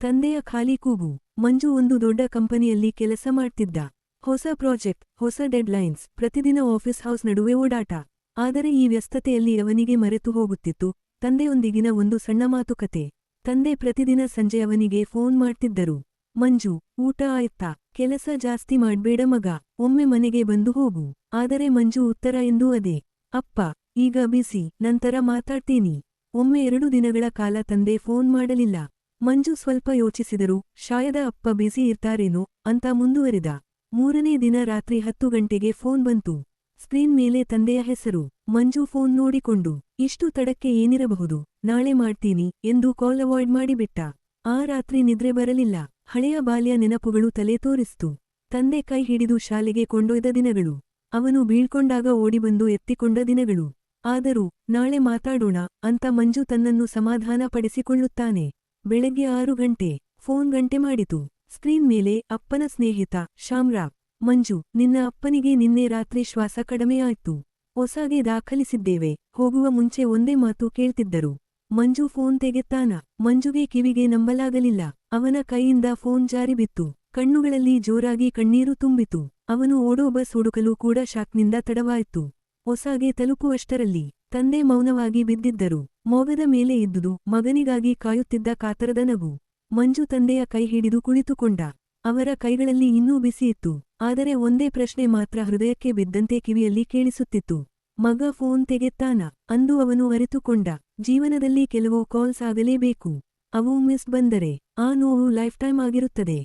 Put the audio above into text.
ತಂದೆಯ ಖಾಲಿ ಕೂಗು. ಮಂಜು ಒಂದು ದೊಡ್ಡ ಕಂಪನಿಯಲ್ಲಿ ಕೆಲಸ ಮಾಡ್ತಿದ್ದ. ಹೊಸ ಪ್ರಾಜೆಕ್ಟ್, ಹೊಸ ಡೆಡ್ಲೈನ್ಸ್, ಪ್ರತಿದಿನ ಆಫೀಸ್ ಹೌಸ್ ನಡುವೆ ಓಡಾಟ. ಆದರೆ ಈ ವ್ಯಸ್ತತೆಯಲ್ಲಿ ಅವನಿಗೆ ಮರೆತು ಹೋಗುತ್ತಿತ್ತು ತಂದೆಯೊಂದಿಗಿನ ಒಂದು ಸಣ್ಣ ಮಾತುಕತೆ. ತಂದೆ ಪ್ರತಿದಿನ ಸಂಜೆ ಅವನಿಗೆ ಫೋನ್ ಮಾಡ್ತಿದ್ದರು. ಮಂಜು, ಊಟ ಆಯ್ತಾ? ಕೆಲಸ ಜಾಸ್ತಿ ಮಾಡ್ಬೇಡ ಮಗ, ಒಮ್ಮೆ ಮನೆಗೆ ಬಂದು ಹೋಗು. ಆದರೆ ಮಂಜು ಉತ್ತರ ಎಂದೂ ಅದೇ. ಅಪ್ಪ, ಈಗ ಬಿಸಿ, ನಂತರ ಮಾತಾಡ್ತೀನಿ. ಒಮ್ಮೆ 2 ದಿನಗಳ ಕಾಲ ತಂದೆ ಫೋನ್ ಮಾಡಲಿಲ್ಲ. ಮಂಜು ಸ್ವಲ್ಪ ಯೋಚಿಸಿದರು, ಶಾಯದ ಅಪ್ಪ ಬಿಸಿ ಇರ್ತಾರೇನೋ ಅಂತ ಮುಂದುವರಿದ. 3ನೇ ದಿನ ರಾತ್ರಿ 10 ಗಂಟೆಗೆ ಫೋನ್ ಬಂತು. ಸ್ಕ್ರೀನ್ ಮೇಲೆ ತಂದೆಯ ಹೆಸರು. ಮಂಜು ಫೋನ್ ನೋಡಿಕೊಂಡು, ಇಷ್ಟು ತಡಕ್ಕೆ ಏನಿರಬಹುದು, ನಾಳೆ ಮಾಡ್ತೀನಿ ಎಂದು ಕಾಲ್ ಅವಾಯ್ಡ್ ಮಾಡಿಬಿಟ್ಟ. ಆ ರಾತ್ರಿ ನಿದ್ರೆ ಬರಲಿಲ್ಲ. ಹಳೆಯ ಬಾಲ್ಯ ನೆನಪುಗಳು ತಲೆ ತೋರಿಸ್ತು. ತಂದೆ ಕೈ ಹಿಡಿದು ಶಾಲೆಗೆ ಕೊಂಡೊಯ್ದ ದಿನಗಳು. ಅವನು ಬೀಳ್ಕೊಂಡಾಗ ಓಡಿಬಂದು ಎತ್ತಿಕೊಂಡ ದಿನಗಳು. ಆದರೂ ನಾಳೆ ಮಾತಾಡೋಣ ಅಂತ ಮಂಜು ತನ್ನನ್ನು ಸಮಾಧಾನ ಪಡಿಸಿಕೊಳ್ಳುತ್ತಾನೆ. ಬೆಳಗ್ಗೆ 6 ಗಂಟೆ. ಫೋನ್ ಗಂಟೆ ಮಾಡಿತು. ಸ್ಕ್ರೀನ್ ಮೇಲೆ ಅಪ್ಪನ ಸ್ನೇಹಿತ ಶಾಮ್ರಾವ್. ಮಂಜು, ನಿನ್ನ ಅಪ್ಪನಿಗೆ ನಿನ್ನೆ ರಾತ್ರಿ ಶ್ವಾಸ ಕಡಿಮೆಯಾಯ್ತು. ಹೊಸಾಗೆ ದಾಖಲಿಸಿದ್ದೇವೆ, ಹೋಗುವ ಮುಂಚೆ ಒಂದೇ ಮಾತು ಕೇಳ್ತಿದ್ದರು. ಮಂಜು ಫೋನ್ ತೆಗೆತ್ತಾನ. ಮಂಜುಗೆ ಕಿವಿಗೆ ನಂಬಲಾಗಲಿಲ್ಲ. ಅವನ ಕೈಯಿಂದ ಫೋನ್ ಜಾರಿ ಬಿತ್ತು. ಕಣ್ಣುಗಳಲ್ಲಿ ಜೋರಾಗಿ ಕಣ್ಣೀರು ತುಂಬಿತು. ಅವನು ಓಡೋ ಬಸ್ ಹುಡುಕಲು ಕೂಡ ಶಾಕ್ನಿಂದ ತಡವಾಯ್ತು. ಹೊಸಾಗೆ ತಲುಪುವಷ್ಟರಲ್ಲಿ ತಂದೆ ಮೌನವಾಗಿ ಬಿದ್ದಿದ್ದರು. ಮೊಗದ ಮೇಲೆ ಇದ್ದುದು ಮಗನಿಗಾಗಿ ಕಾಯುತ್ತಿದ್ದ ಕಾತರದ ನಗು. ಮಂಜು ತಂದೆಯ ಕೈ ಹಿಡಿದು ಕುಳಿತುಕೊಂಡ. ಅವರ ಕೈಗಳಲ್ಲಿ ಇನ್ನೂ ಬಿಸಿಯಿತ್ತು. ಆದರೆ ಒಂದೇ ಪ್ರಶ್ನೆ ಮಾತ್ರ ಹೃದಯಕ್ಕೆ ಬಿದ್ದಂತೆ ಕಿವಿಯಲ್ಲಿ ಕೇಳಿಸುತ್ತಿತ್ತು. ಮಗ ಫೋನ್ ತೆಗೆತ್ತಾನ? ಅಂದು ಅವನು ಅರಿತುಕೊಂಡ, ಜೀವನದಲ್ಲಿ ಕೆಲವು ಕಾಲ್ಸ್ ಆಗಲೇಬೇಕು. ಅವು ಮಿಸ್ ಬಂದರೆ ಆ ನೋವು ಲೈಫ್ ಟೈಮ್ ಆಗಿರುತ್ತದೆ.